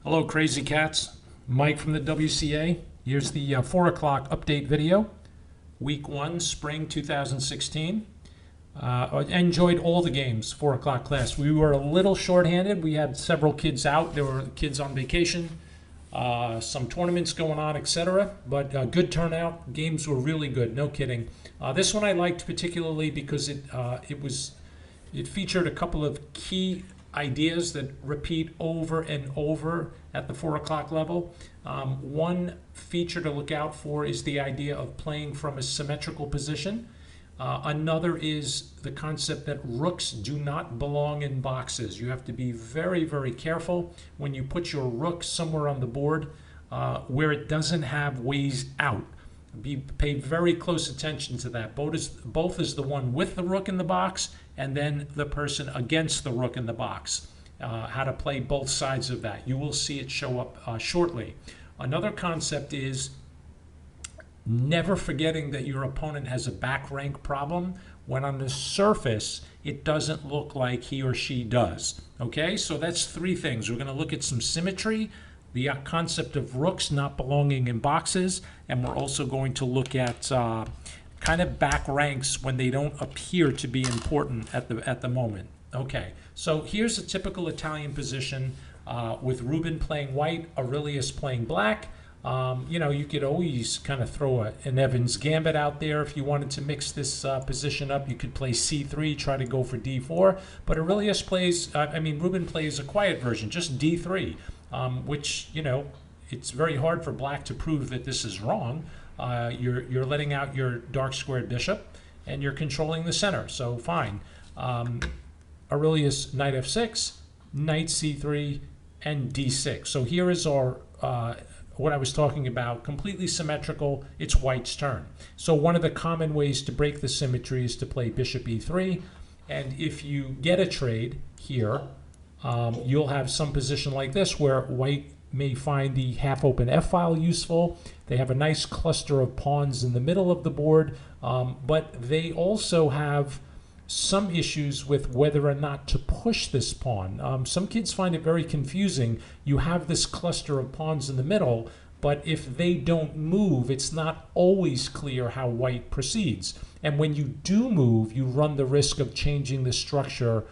Hello, Crazy Cats. Mike from the WCA. Here's the 4 o'clock update video. Week 1, Spring 2016. Enjoyed all the games, 4 o'clock class. We were a little shorthanded. We had several kids out. There were kids on vacation, some tournaments going on, etc. But good turnout. Games were really good, no kidding. This one I liked particularly because it featured a couple of key ideas that repeat over and over at the 4 o'clock level. One feature to look out for is the idea of playing from a symmetrical position. Another is the concept that rooks do not belong in boxes. You have to be very, very careful when you put your rook somewhere on the board where it doesn't have ways out. Pay very close attention to that. Both is the one with the rook in the box and then the person against the rook in the box. How to play both sides of that. You will see it show up shortly. Another concept is never forgetting that your opponent has a back rank problem when on the surface it doesn't look like he or she does. Okay, so that's 3 things. We're going to look at some symmetry, the concept of rooks not belonging in boxes, and we're also going to look at kind of back ranks when they don't appear to be important at the moment. Okay, so here's a typical Italian position with Ruben playing white, Aurelius playing black. You could always kind of throw an Evans gambit out there if you wanted to mix this position up. You could play c3, try to go for d4, but Aurelius plays, Ruben plays a quiet version, just d3. Which, it's very hard for black to prove that this is wrong. You're letting out your dark squared bishop and you're controlling the center, so fine. Aurelius knight f6, knight c3, and d6. So here is our what I was talking about, completely symmetrical. It's white's turn. So one of the common ways to break the symmetry is to play bishop e3, and if you get a trade here, you'll have some position like this where white may find the half-open f-file useful. They have a nice cluster of pawns in the middle of the board, but they also have some issues with whether or not to push this pawn. Some kids find it very confusing. You have this cluster of pawns in the middle, but if they don't move, it's not always clear how white proceeds. And when you do move, you run the risk of changing the structure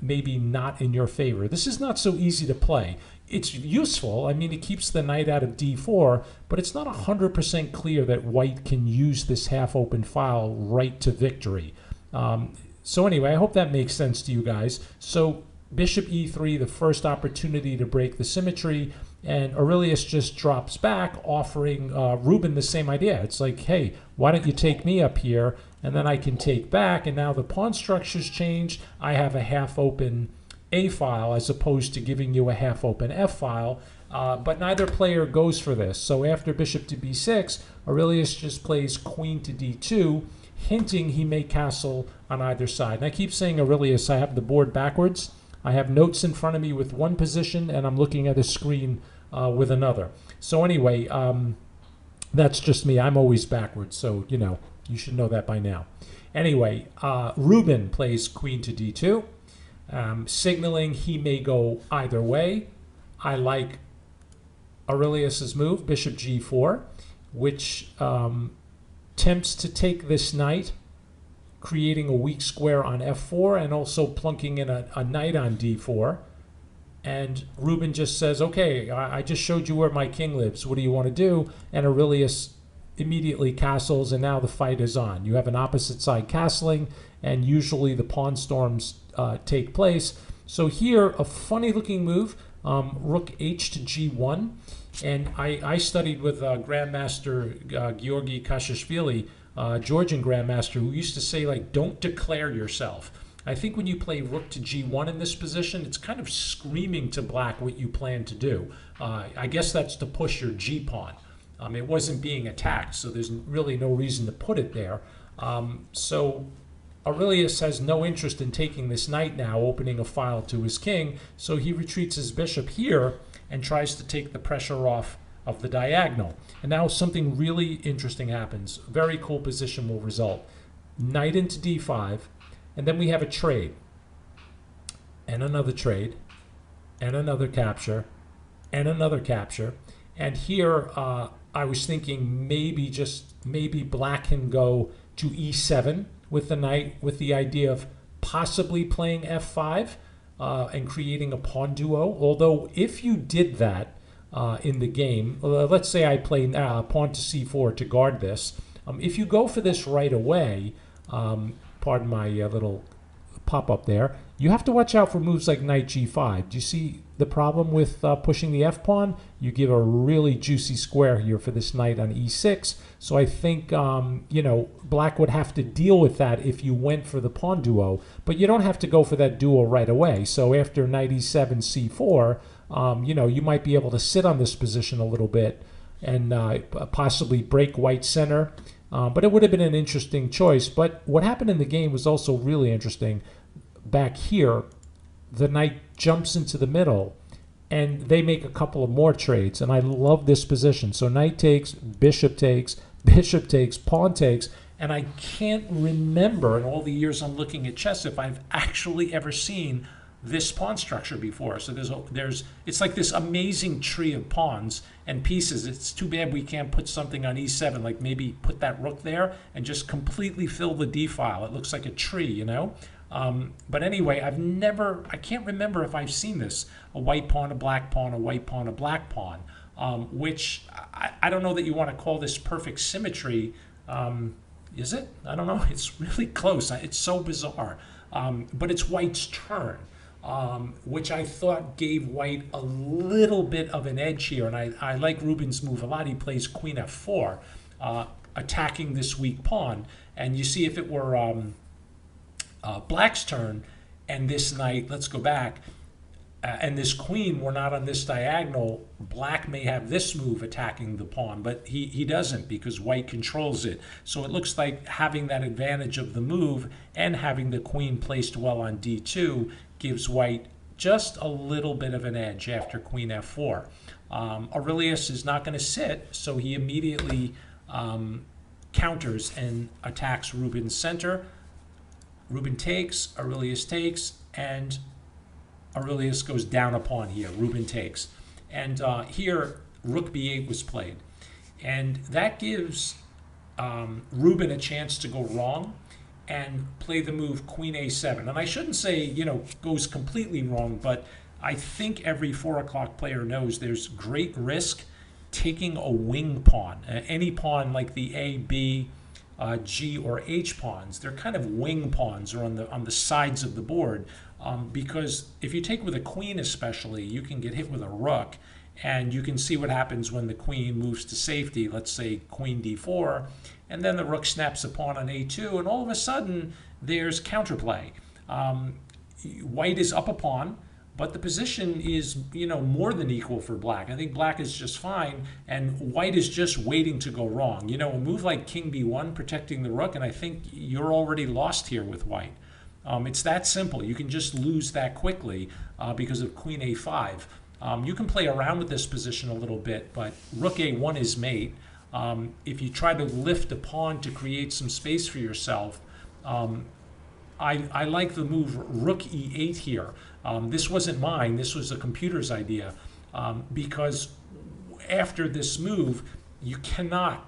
maybe not in your favor. This is not so easy to play. It's useful. It keeps the knight out of d4, but it's not 100% clear that white can use this half-open file right to victory. So anyway, I hope that makes sense to you guys. So bishop e3, the first opportunity to break the symmetry, and Aurelius just drops back, offering Ruben the same idea. It's like, hey, why don't you take me up here, and then I can take back, and now the pawn structure's changed. I have a half-open A file as opposed to giving you a half-open F file, but neither player goes for this. So after bishop to b6, Aurelius just plays queen to d2, hinting he may castle on either side. And I keep saying Aurelius, I have the board backwards. I have notes in front of me with one position, and I'm looking at a screen with another. So anyway, that's just me. I'm always backwards, so you should know that by now. Anyway, Ruben plays queen to d2, signaling he may go either way. I like Aurelius's move, bishop g4, which attempts to take this knight, creating a weak square on f4 and also plunking in a knight on d4. And Ruben just says, okay, I just showed you where my king lives. What do you want to do? And Aurelius immediately castles, and now the fight is on. You have an opposite side castling, and usually the pawn storms take place. So here, a funny looking move, rook h to g1. And I studied with Grandmaster Georgi Kashishvili, Georgian Grandmaster, who used to say, don't declare yourself. I think when you play rook to g1 in this position, it's kind of screaming to black what you plan to do. I guess that's to push your g-pawn. It wasn't being attacked, so there's really no reason to put it there. So Aurelius has no interest in taking this knight now, opening a file to his king, so he retreats his bishop here and tries to take the pressure off of the diagonal. And now something really interesting happens. Very cool position will result. Knight into d5, and then we have a trade, and another trade, and another capture, and another capture. And here I was thinking maybe black can go to e7 with the knight, with the idea of possibly playing f5 and creating a pawn duo. Although if you did that in the game, let's say I play pawn to c4 to guard this. If you go for this right away, pardon my little pop-up there, you have to watch out for moves like knight g5. Do you see the problem with pushing the f-pawn? You give a really juicy square here for this knight on e6. So I think, you know, black would have to deal with that if you went for the pawn duo. But you don't have to go for that duo right away. So after knight e7, c4, you know, you might be able to sit on this position a little bit and possibly break white center. But it would have been an interesting choice. But what happened in the game was also really interesting. Back here, the knight jumps into the middle, and they make a couple of more trades. And I love this position. So knight takes, bishop takes, pawn takes. And I can't remember in all the years I'm looking at chess if I've actually ever seen this pawn structure before. So it's like this amazing tree of pawns and pieces. It's too bad we can't put something on e7, like maybe put that rook there and just completely fill the d file. It looks like a tree, you know. But anyway, I can't remember if I've seen this, a white pawn, a black pawn, a white pawn, a black pawn, which I don't know that you want to call this perfect symmetry. Is it? I don't know. It's really close. It's so bizarre. But it's white's turn, which I thought gave white a little bit of an edge here. And I like Rubin's move a lot. He plays queen f4, attacking this weak pawn. And you see if it were black's turn and this knight, let's go back, and this queen were not on this diagonal, black may have this move attacking the pawn, but he doesn't because white controls it. So it looks like having that advantage of the move and having the queen placed well on d2 gives white just a little bit of an edge after queen f4. Aurelius is not going to sit, so he immediately counters and attacks Rubin's center. Rubin takes, Aurelius takes, and Aurelius goes down a pawn here. Rubin takes. And here, rook b8 was played. And that gives Rubin a chance to go wrong and play the move queen a7. And I shouldn't say, you know, goes completely wrong, but I think every 4 o'clock player knows there's great risk taking a wing pawn. Any pawn like the A, B, G or H pawns, they're kind of wing pawns or on the sides of the board, because if you take with a queen especially, you can get hit with a rook, and you can see what happens when the queen moves to safety, let's say queen d4, and then the rook snaps a pawn on a2, and all of a sudden there's counterplay. White is up a pawn, but the position is, you know, more than equal for black. I think black is just fine, and white is just waiting to go wrong. You know, a move like king b1 protecting the rook, and I think you're already lost here with white. It's that simple. You can just lose that quickly because of queen a5. You can play around with this position a little bit, but rook a1 is mate. If you try to lift a pawn to create some space for yourself, I like the move rook e8 here. This wasn't mine. This was a computer's idea, because after this move, you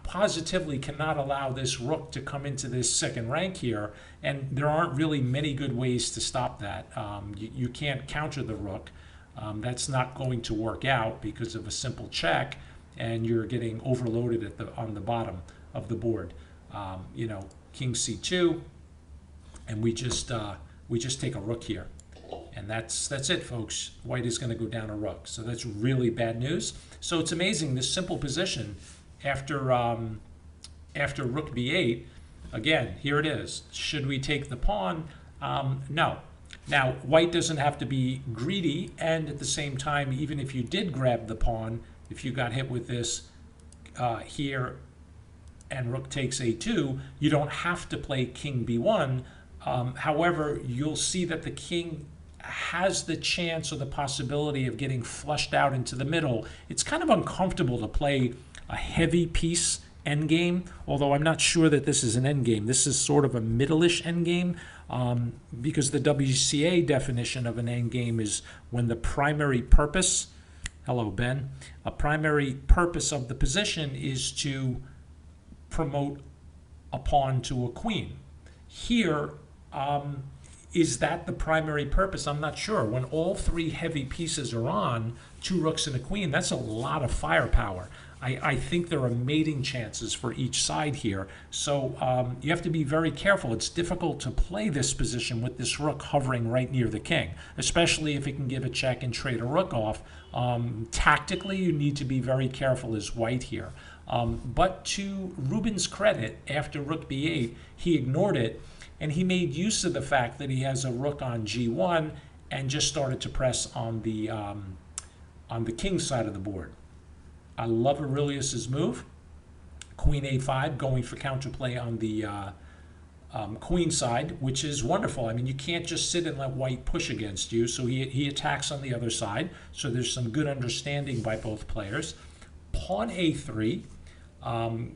positively cannot allow this rook to come into this second rank here, and there aren't really many good ways to stop that. You can't counter the rook. That's not going to work out because of a simple check, and you're getting overloaded on the bottom of the board. You know, king c2, and we just take a rook here. And that's it, folks. White is going to go down a rook. So that's really bad news. So it's amazing, this simple position after rook b8. Again, here it is. Should we take the pawn? No. Now, white doesn't have to be greedy, and at the same time, even if you did grab the pawn, if you got hit with this here and rook takes a2, you don't have to play king b1. However, you'll see that the king has the chance or the possibility of getting flushed out into the middle. It's kind of uncomfortable to play a heavy piece endgame, although I'm not sure that this is an endgame. This is sort of a middle-ish endgame, because the WCA definition of an endgame is when the primary purpose Hello, Ben. A primary purpose of the position is to promote a pawn to a queen. Here, is that the primary purpose? I'm not sure. When all three heavy pieces are on, two rooks and a queen, that's a lot of firepower. I think there are mating chances for each side here. So you have to be very careful. It's difficult to play this position with this rook hovering right near the king, especially if it can give a check and trade a rook off. Tactically, you need to be very careful as white here. But to Rubin's credit, after rook b8, he ignored it, and he made use of the fact that he has a rook on g1 and just started to press on the king side of the board. I love Aurelius's move. Queen a5, going for counterplay on the queen side, which is wonderful. I mean, you can't just sit and let white push against you, so he attacks on the other side. So there's some good understanding by both players. Pawn a3,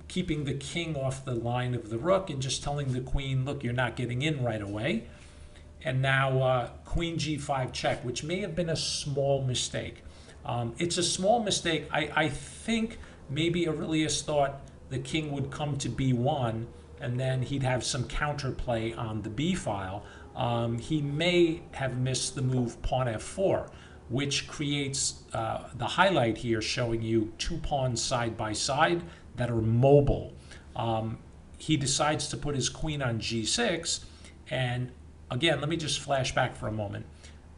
keeping the king off the line of the rook and just telling the queen, look, you're not getting in right away. And now queen g5 check, which may have been a small mistake. It's a small mistake. I think maybe Aurelius thought the king would come to b1 and then he'd have some counterplay on the b file. He may have missed the move pawn f4, which creates the highlight here showing you two pawns side by side that are mobile. He decides to put his queen on g6, and again, let me just flash back for a moment.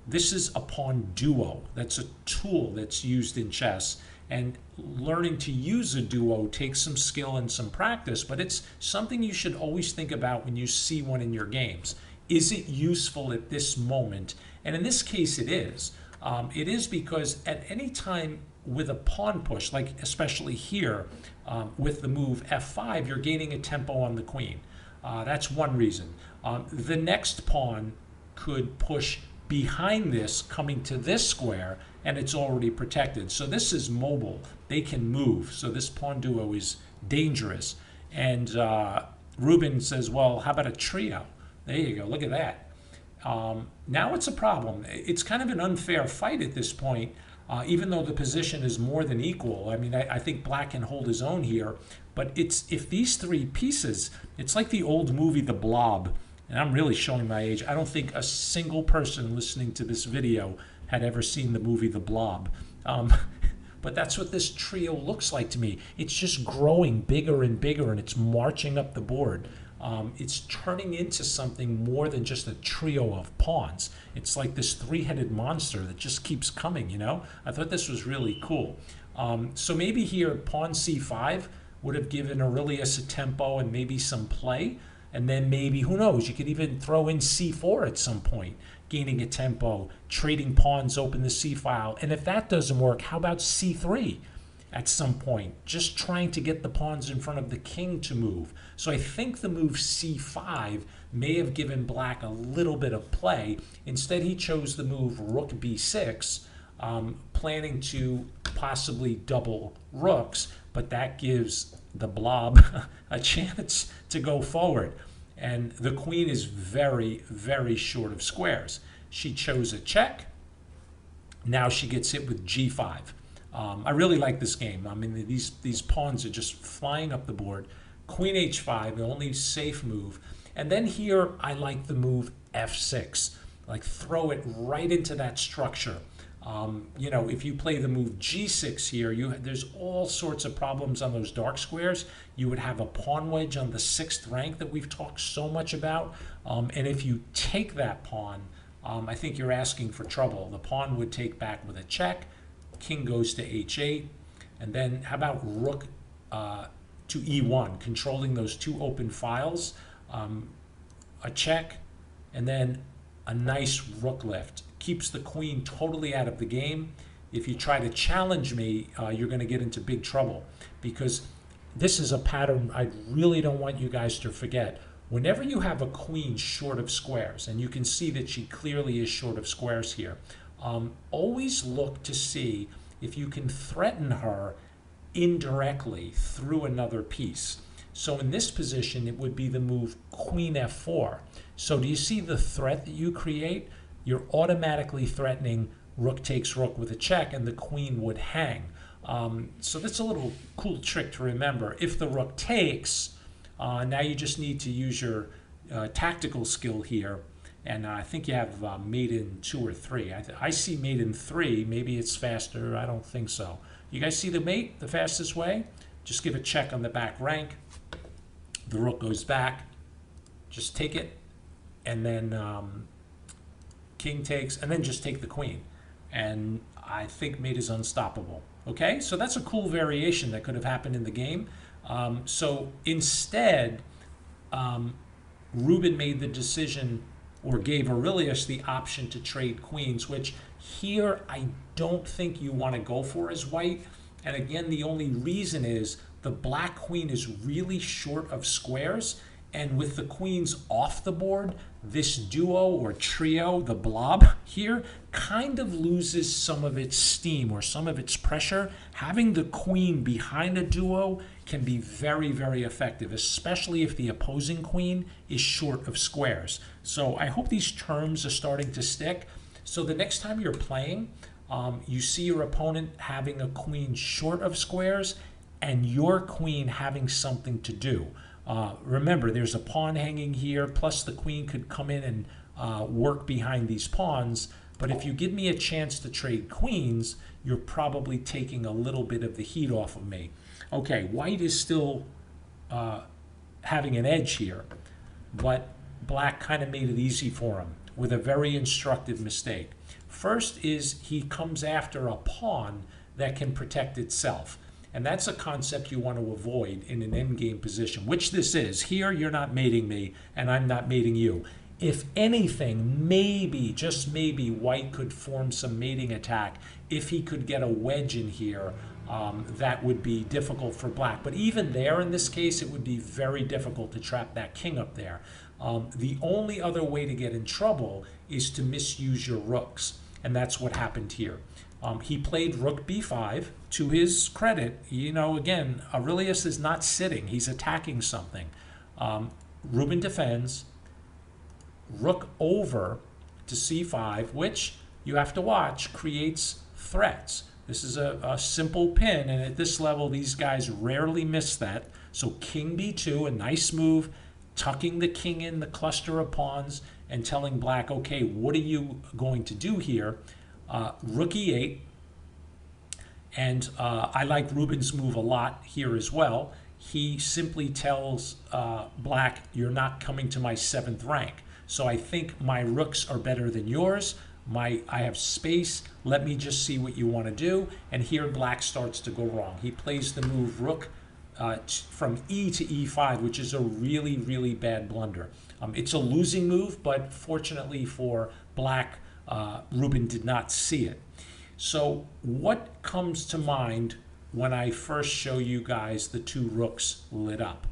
This is a pawn duo. That's a tool that's used in chess, and learning to use a duo takes some skill and some practice, but it's something you should always think about when you see one in your games. Is it useful at this moment? And in this case, it is. It is because at any time with a pawn push, like especially here with the move f5, you're gaining a tempo on the queen. That's one reason. The next pawn could push behind this, coming to this square, and it's already protected. So this is mobile. They can move. So this pawn duo is dangerous. And Rubin says, well, how about a trio? There you go. Look at that. Now it's a problem. It's kind of an unfair fight at this point, even though the position is more than equal. I mean, I think black can hold his own here. But if these three pieces, it's like the old movie The Blob. And I'm really showing my age. I don't think a single person listening to this video had ever seen the movie The Blob. But that's what this trio looks like to me. It's just growing bigger and bigger, and it's marching up the board. It's turning into something more than just a trio of pawns. It's like this three-headed monster that just keeps coming, you know? I thought this was really cool. So maybe here pawn c5 would have given Aurelius a tempo and maybe some play. And then maybe, who knows, you could even throw in c4 at some point, gaining a tempo, trading pawns, open the c file. And if that doesn't work, how about c3 at some point? Just trying to get the pawns in front of the king to move. So I think the move c5 may have given black a little bit of play. Instead, he chose the move rook b6, planning to possibly double rooks, but that gives the blob a chance to go forward. And the queen is very, very short of squares. She chose a check. Now she gets hit with g5. I really like this game. I mean, these pawns are just flying up the board. Queen h5, the only safe move. And then here, I like the move f6. Like, throw it right into that structure. You know, if you play the move g6 here, there's all sorts of problems on those dark squares. You would have a pawn wedge on the 6th rank that we've talked so much about. And if you take that pawn, I think you're asking for trouble. The pawn would take back with a check. King goes to h8. And then how about rook to e1, controlling those two open files. A check, and then a nice rook lift. Keeps the queen totally out of the game. If you try to challenge me, you're going to get into big trouble, because this is a pattern I really don't want you guys to forget. Whenever you have a queen short of squares, and you can see that she clearly is short of squares here, always look to see if you can threaten her indirectly through another piece. So in this position, it would be the move queen f4. So do you see the threat that you create? You're automatically threatening rook takes rook with a check, and the queen would hang. So that's a little cool trick to remember. If the rook takes, now you just need to use your tactical skill here. And I think you have mate in 2 or 3. I see mate in 3. Maybe it's faster. I don't think so. You guys see the mate, the fastest way? Just give a check on the back rank. The rook goes back. Just take it. And then king takes. And then just take the queen. And I think mate is unstoppable. Okay? So that's a cool variation that could have happened in the game. So instead, Ruben made the decision, or gave Aurelius the option to trade queens, which here I don't think you want to go for as white. And again, the only reason is the black queen is really short of squares, and with the queens off the board, this duo or trio, the blob here, kind of loses some of its steam or some of its pressure. Having the queen behind a duo can be very, very effective, especially if the opposing queen is short of squares. So I hope these terms are starting to stick. So the next time you're playing, you see your opponent having a queen short of squares and your queen having something to do. Remember, there's a pawn hanging here, plus the queen could come in and work behind these pawns. But if you give me a chance to trade queens, you're probably taking a little bit of the heat off of me. Okay, white is still having an edge here, but black kind of made it easy for him with a very instructive mistake. First is he comes after a pawn that can protect itself. And that's a concept you want to avoid in an endgame position, which this is. Here, you're not mating me, and I'm not mating you. If anything, maybe, just maybe, white could form some mating attack. If he could get a wedge in here, that would be difficult for black. But even there, in this case, it would be very difficult to trap that king up there. The only other way to get in trouble is to misuse your rooks, and that's what happened here. He played rook b5. To his credit, you know, again, Aurelius is not sitting. He's attacking something. Ruben defends. Rook over to c5, which you have to watch, creates threats. This is a simple pin, and at this level, these guys rarely miss that. So king b2, a nice move, tucking the king in the cluster of pawns and telling black, okay, what are you going to do here? Rook e8. And I like Ruben's move a lot here as well. He simply tells black, you're not coming to my 7th rank. So I think my rooks are better than yours. I have space. Let me just see what you want to do. And here black starts to go wrong. He plays the move rook from e to e5, which is a really, really bad blunder. It's a losing move, but fortunately for black, Ruben did not see it. So what comes to mind when I first show you guys the 2 rooks lit up?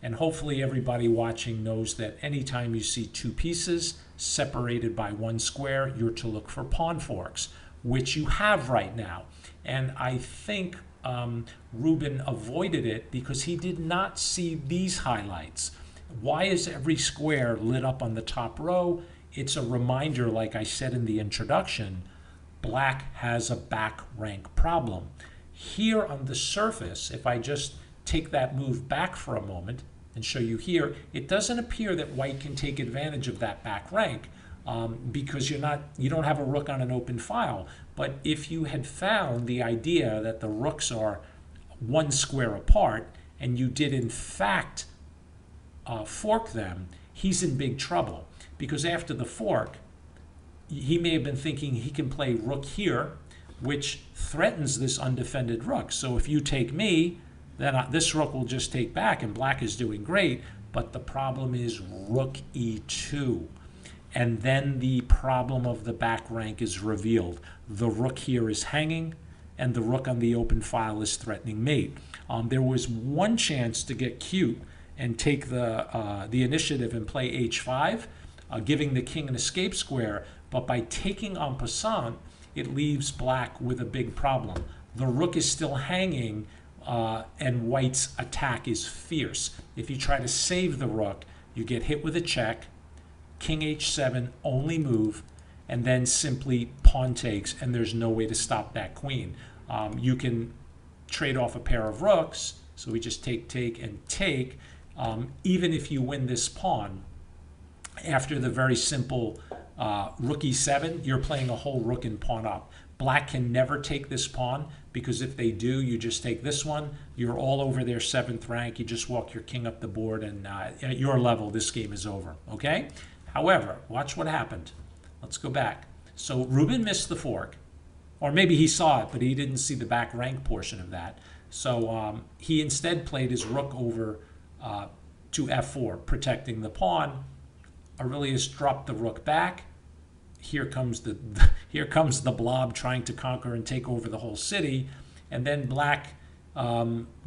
And hopefully everybody watching knows that anytime you see 2 pieces separated by 1 square, you're to look for pawn forks, which you have right now. And I think Ruben avoided it because he did not see these highlights. Why is every square lit up on the top row? It's a reminder, like I said in the introduction, black has a back rank problem. Here on the surface, if I just take that move back for a moment and show you here, it doesn't appear that white can take advantage of that back rank because you don't have a rook on an open file. But if you had found the idea that the rooks are 1 square apart and you did in fact fork them, he's in big trouble because after the fork, he may have been thinking he can play rook here, which threatens this undefended rook. So if you take me, then this rook will just take back, and black is doing great. But the problem is rook e2. And then the problem of the back rank is revealed. The rook here is hanging, and the rook on the open file is threatening mate. There was one chance to get cute and take the initiative and play h5, giving the king an escape square. But by taking en passant, it leaves black with a big problem. The rook is still hanging, and white's attack is fierce. If you try to save the rook, you get hit with a check, king h7, only move, and then simply pawn takes, and there's no way to stop that queen. You can trade off a pair of rooks, so we just take, and take. Even if you win this pawn, after the very simple rook e7, you're playing a whole rook and pawn up. Black can never take this pawn, because if they do, you just take this one. You're all over their 7th rank. You just walk your king up the board, and at your level, this game is over, okay? However, watch what happened. Let's go back. So Ruben missed the fork, or maybe he saw it, but he didn't see the back rank portion of that. So he instead played his rook over to f4, protecting the pawn. Aurelius dropped the rook back. Here comes the blob trying to conquer and take over the whole city, and then Black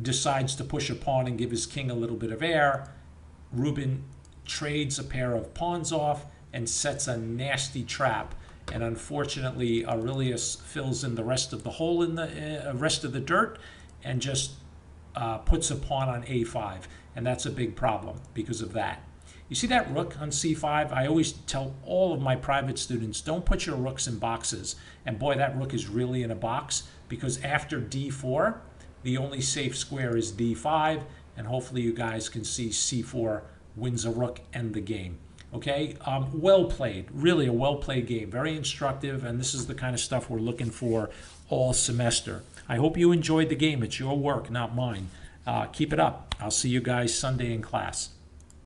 decides to push a pawn and give his king a little bit of air. Ruben trades a pair of pawns off and sets a nasty trap, and unfortunately Aurelius fills in the rest of the hole in the rest of the dirt and just puts a pawn on a5, and that's a big problem because of that. You see that rook on c5? I always tell all of my private students, don't put your rooks in boxes. And boy, that rook is really in a box, because after d4, the only safe square is d5, and hopefully you guys can see c4 wins a rook and the game. Okay, well played, really a well-played game, very instructive, and this is the kind of stuff we're looking for all semester. I hope you enjoyed the game. It's your work, not mine. Keep it up. I'll see you guys Sunday in class.